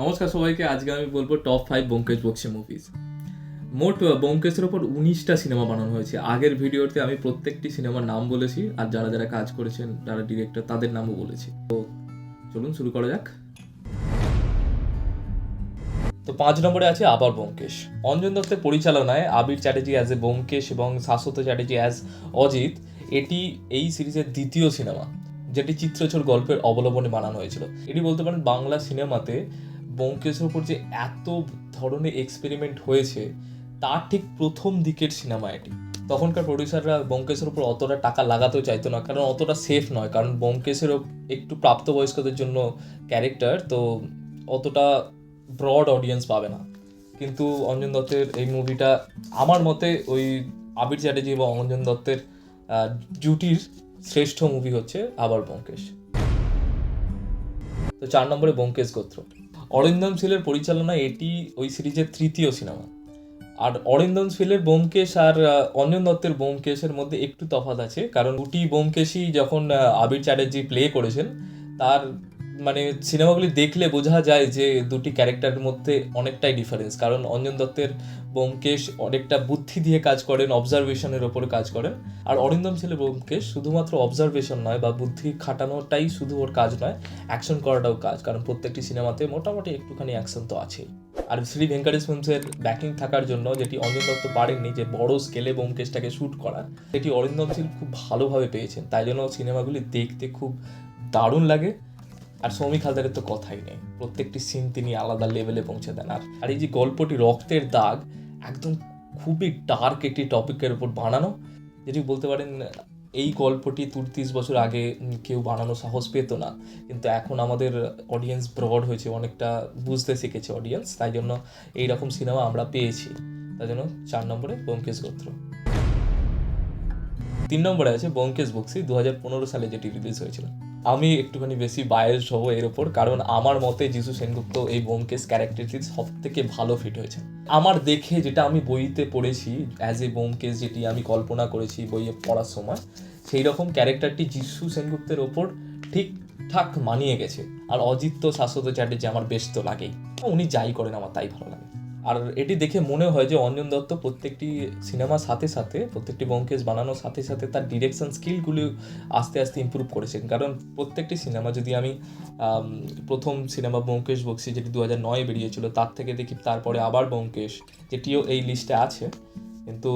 নমস্কার সবাইকে। আজকে আমি বলবো টপ 5 ব্যোমকেশ বক্সী মুভিজ। মোট ব্যোমকেশের ওপর 19টা সিনেমা বানানো হয়েছে। আগের ভিডিওতে আমি প্রত্যেকটি সিনেমার নাম বলেছি, আর যারা যারা কাজ করেছেন, যারা ডিরেক্টর, তাদের নামও বলেছি। তো চলুন শুরু করা যাক। তো 5 নম্বরে আছে আবার ব্যোমকেশ। অঞ্জন দত্তের পরিচালনায় আবির চ্যাটার্জি অ্যাজ এ ব্যোমকেশ এবং শাশ্বত চ্যাটার্জি অ্যাজ অজিত, এটি এই সিরিজের দ্বিতীয় সিনেমা, যেটি চিত্রচর গল্পের অবলম্বনে বানানো হয়েছিল। এটি বলতে পারেন বাংলা সিনেমাতে ব্যোমকেশের উপর যে এত ধরনের এক্সপেরিমেন্ট হয়েছে তার ঠিক প্রথম দিকের সিনেমা এটি। তখনকার প্রডিউসাররা ব্যোমকেশের উপর অতটা টাকা লাগাতেও চাইতো না, কারণ অতটা সেফ নয়, কারণ ব্যোমকেশেরও একটু প্রাপ্তবয়স্কদের জন্য ক্যারেক্টার, তো অতটা ব্রড অডিয়েন্স পাবে না। কিন্তু অঞ্জন দত্তের এই মুভিটা আমার মতে ওই আবির চ্যাটার্জি এবং অঞ্জন দত্তের জুটির শ্রেষ্ঠ মুভি হচ্ছে আবার ব্যোমকেশ। তো 4 নম্বরে ব্যোমকেশ গোত্র। অরিন্দম শীলের পরিচালনায় এটি ওই সিরিজের তৃতীয় সিনেমা। আর অরিন্দম শীলের ব্যোমকেশ আর অঞ্জন দত্তের ব্যোমকেশের মধ্যে একটু তফাৎ আছে, কারণ দুটি ব্যোমকেশই যখন আবির চ্যাটার্জি প্লে করেছেন, তার মানে সিনেমাগুলি দেখলে বোঝা যায় যে দুটি ক্যারেক্টারের মধ্যে অনেকটাই ডিফারেন্স। কারণ অঞ্জন দত্তের ব্যোমকেশ অনেকটা বুদ্ধি দিয়ে কাজ করেন, অবজারভেশনের ওপরে কাজ করেন, আর অরিন্দম শীলের ব্যোমকেশ শুধুমাত্র অবজারভেশন নয় বা বুদ্ধি খাটানোটাই শুধু ওর কাজ নয়, অ্যাকশন করাটাও কাজ, কারণ প্রত্যেকটি সিনেমাতে মোটামুটি একটুখানি অ্যাকশন তো আছেই। আর শ্রী ভেঙ্কটেশ ফিল্মসের ব্যাকিং থাকার জন্য, যেটি অঞ্জন দত্ত পারেননি, যে বড় স্কেলে ব্যোমকেশটাকে শ্যুট করা, সেটি অরিন্দম শীল খুব ভালোভাবে পেয়েছেন। তাই জন্য সিনেমাগুলি দেখতে খুব দারুণ লাগে। আর সৌমিক হালদারের তো কথাই নেই, প্রত্যেকটি সিন তিনি আলাদা লেভেলে পৌঁছে দেন। আর এই যে গল্পটি রক্তের দাগ, একদম খুবই ডার্ক একটি টপিকের উপর বানানো, যেটি বলতে পারেন এই গল্পটি 30 বছর আগে কেউ বানানো সাহস পেত না, কিন্তু এখন আমাদের অডিয়েন্স ব্রড হয়েছে, অনেকটা বুঝতে শিখেছে অডিয়েন্স, তাই জন্য এইরকম সিনেমা আমরা পেয়েছি। তাই জন্য 4 নম্বরে ব্যোমকেশ গোত্র। 3 নম্বরে আছে ব্যোমকেশ বক্সী, 2015 সালে যেটি রিলিজ হয়েছিল। আমি একটুখানি বেশি বায়াসড হবো এর ওপর, কারণ আমার মতে যিশু সেনগুপ্ত এই ব্যোমকেশ ক্যারেক্টারটি সব থেকে ভালো ফিট হয়েছে আমার দেখে, যেটা আমি বইতে পড়েছি অ্যাজ এ ব্যোমকেশ, যেটি আমি কল্পনা করেছি বইয়ে পড়ার সময়, সেই রকম ক্যারেক্টারটি যিশু সেনগুপ্তের ওপর ঠিকঠাক মানিয়ে গেছে। আর অজিত তো শাশ্বত চ্যাটার্জি আমার বেশ তো লাগেই, উনি যাই করেন আমার তাই ভালো লাগে। আর এটি দেখে মনে হয় যে অঞ্জন দত্ত প্রত্যেকটি সিনেমার সাথে সাথে, প্রত্যেকটি ব্যোমকেশ বানানোর সাথে সাথে তার ডিরেকশন স্কিলগুলি আস্তে আস্তে ইমপ্রুভ করেছেন। কারণ প্রত্যেকটি সিনেমা, যদি আমি প্রথম সিনেমা ব্যোমকেশ বক্সী যেটি 2009 বেরিয়েছিল, তার থেকে দেখি, তারপরে আবার ব্যোমকেশ, যেটিও এই লিস্টে আছে, কিন্তু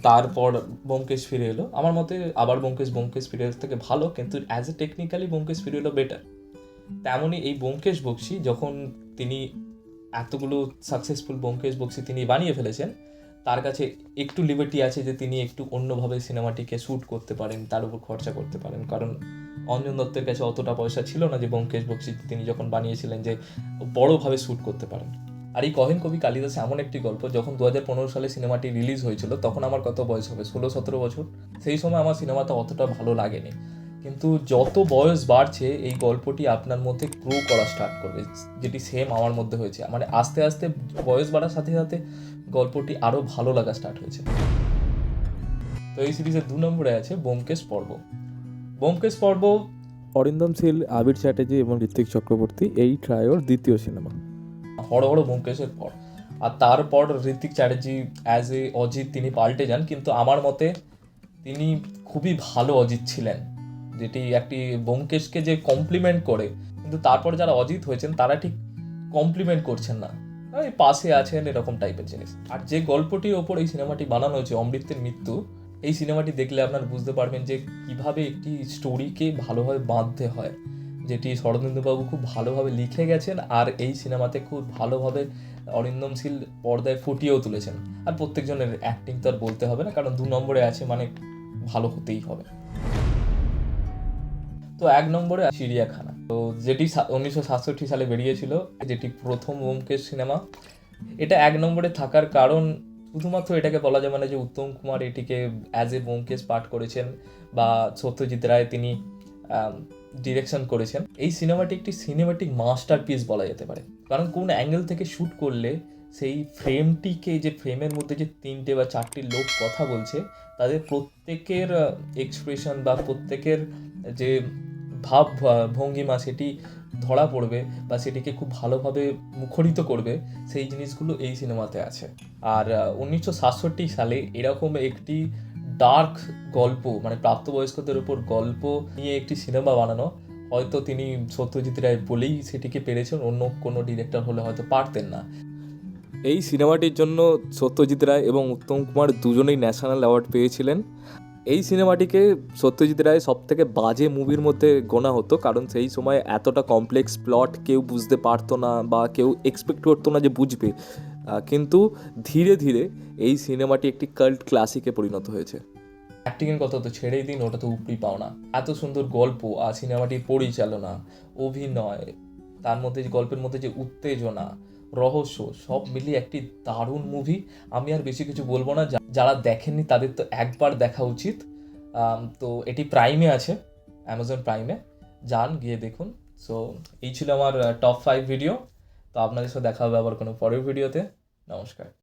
তারপর ব্যোমকেশ ফিরে এলো, আমার মতে আবার ব্যোমকেশ ফিরে এর থেকে ভালো, কিন্তু অ্যাজ এ টেকনিক্যালি ব্যোমকেশ ফিরে এলো বেটার। তেমনই এই ব্যোমকেশ বক্সী, যখন তিনি এতগুলো সাকসেসফুল ব্যোমকেশ বক্সী তিনি বানিয়ে ফেলেছেন, তার কাছে একটু লিবার্টি আছে যে তিনি একটু অন্যভাবে সিনেমাটিকে শ্যুট করতে পারেন, তার উপর খরচা করতে পারেন। কারণ অঞ্জন দত্তের কাছে অতটা পয়সা ছিল না যে ব্যোমকেশ বক্সী তিনি যখন বানিয়েছিলেন যে বড়োভাবে শ্যুট করতে পারেন। আর এই কহেন কবি কালিদাস এমন একটি গল্প, যখন 2015 সালে সিনেমাটি রিলিজ হয়েছিল, তখন আমার কত বয়স হবে, 16-17 বছর। সেই সময় আমার সিনেমাটা অতটা ভালো লাগেনি, কিন্তু যত বয়স বাড়ছে এই গল্পটি আপনার মধ্যে গ্রো করা স্টার্ট করবে, যেটি সেম আমার মধ্যে হয়েছে। মানে আস্তে আস্তে বয়স বাড়ার সাথে সাথে গল্পটি আরও ভালো লাগা স্টার্ট হয়েছে। তো এই সিরিজের 2 নম্বরে আছে ব্যোমকেশ পর্ব। ব্যোমকেশ পর্ব অরিন্দম শীল, আবির চ্যাটার্জি এবং ঋত্বিক চক্রবর্তী এই ট্রায়োর দ্বিতীয় সিনেমা, বড় বড় ব্যোমকেশের পর। আর তারপর ঋত্বিক চ্যাটার্জি অ্যাজ এ অজিত তিনি পাল্টে যান, কিন্তু আমার মতে তিনি খুবই ভালো অজিত ছিলেন, যেটি একটি ব্যোমকেশকে যে কমপ্লিমেন্ট করে, কিন্তু তারপর যারা অজিত হয়েছেন তারা ঠিক কমপ্লিমেন্ট করছেন না, ওই পাশে আছেন, এরকম টাইপের জিনিস। আর যে গল্পটির ওপর এই সিনেমাটি বানানো হয়েছে, অমৃতের মৃত্যু, এই সিনেমাটি দেখলে আপনারা বুঝতে পারবেন যে কিভাবে একটি স্টোরিকে ভালোভাবে বাঁধতে হয়, যেটি শরদিন্দুবাবু খুব ভালোভাবে লিখে গেছেন, আর এই সিনেমাতে খুব ভালোভাবে অরিন্দম শীল পর্দায় ফুটিয়েও তুলেছেন। আর প্রত্যেকজনের অ্যাক্টিং তো আর বলতে হবে না, কারণ 2 নম্বরে আছে মানে ভালো হতেই হবে। তো 1 নম্বরে চিড়িয়াখানা, তো যেটি 1967 সালে বেরিয়েছিল, যেটি প্রথম ব্যোমকেশ সিনেমা। এটা 1 নম্বরে থাকার কারণ শুধুমাত্র এটাকে বলা যাবে না যে উত্তম কুমার এটিকে অ্যাজ এ ব্যোমকেশ পাঠ করেছেন বা সত্যজিৎ রায় তিনি ডিরেকশন করেছেন। এই সিনেমাটি একটি সিনেমাটিক মাস্টারপিস বলা যেতে পারে, কারণ কোন অ্যাঙ্গেল থেকে শ্যুট করলে সেই ফ্রেমটিকে, যে ফ্রেমের মধ্যে যে 3টে বা 4টি লোক কথা বলছে, তাদের প্রত্যেকের এক্সপ্রেশন বা প্রত্যেকের যে ভাব ভঙ্গিমা, সেটি ধরা পড়বে বা সেটিকে খুব ভালোভাবে মুখরিত করবে, সেই জিনিসগুলো এই সিনেমাতে আছে। আর 1967 সালে এরকম একটি ডার্ক গল্প, মানে প্রাপ্তবয়স্কদের উপর গল্প নিয়ে একটি সিনেমা বানানো, হয়তো তিনি সত্যজিৎ রায় বলেই সেটিকে পেরেছেন, অন্য কোনো ডিরেক্টর হলে হয়তো পারতেন না। এই সিনেমাটির জন্য সত্যজিৎ রায় এবং উত্তম কুমার দুজনেই ন্যাশনাল অ্যাওয়ার্ড পেয়েছিলেন। এই সিনেমাটিকে সত্যজিৎ রায় সবথেকে বাজে মুভির মধ্যে গোনা হতো, কারণ সেই সময় এতটা কমপ্লেক্স প্লট কেউ বুঝতে পারতো না বা কেউ এক্সপেক্ট করতো না যে বুঝবে। কিন্তু ধীরে ধীরে এই সিনেমাটি একটি কাল্ট ক্লাসিকে পরিণত হয়েছে। অ্যাক্টিংয়ের কথা তো ছেড়েই দিন, ওটা তো উপরি পাওনা। এত সুন্দর গল্প আর সিনেমাটির পরিচালনা, অভিনয়, তার মধ্যে যে গল্পের মধ্যে যে উত্তেজনা, রহস্য, সব মিলিয়ে একটি দারুণ মুভি। আমি আর বেশি কিছু বলবো না, যারা দেখেননি তাদের তো একবার দেখা উচিত। তো এটি প্রাইমে আছে, অ্যামাজন প্রাইমে, যান গিয়ে দেখুন। সো এই ছিল আমার টপ 5 ভিডিও। তো আপনাদের সাথে দেখা হবে আবার কোনো পরের ভিডিওতে। নমস্কার।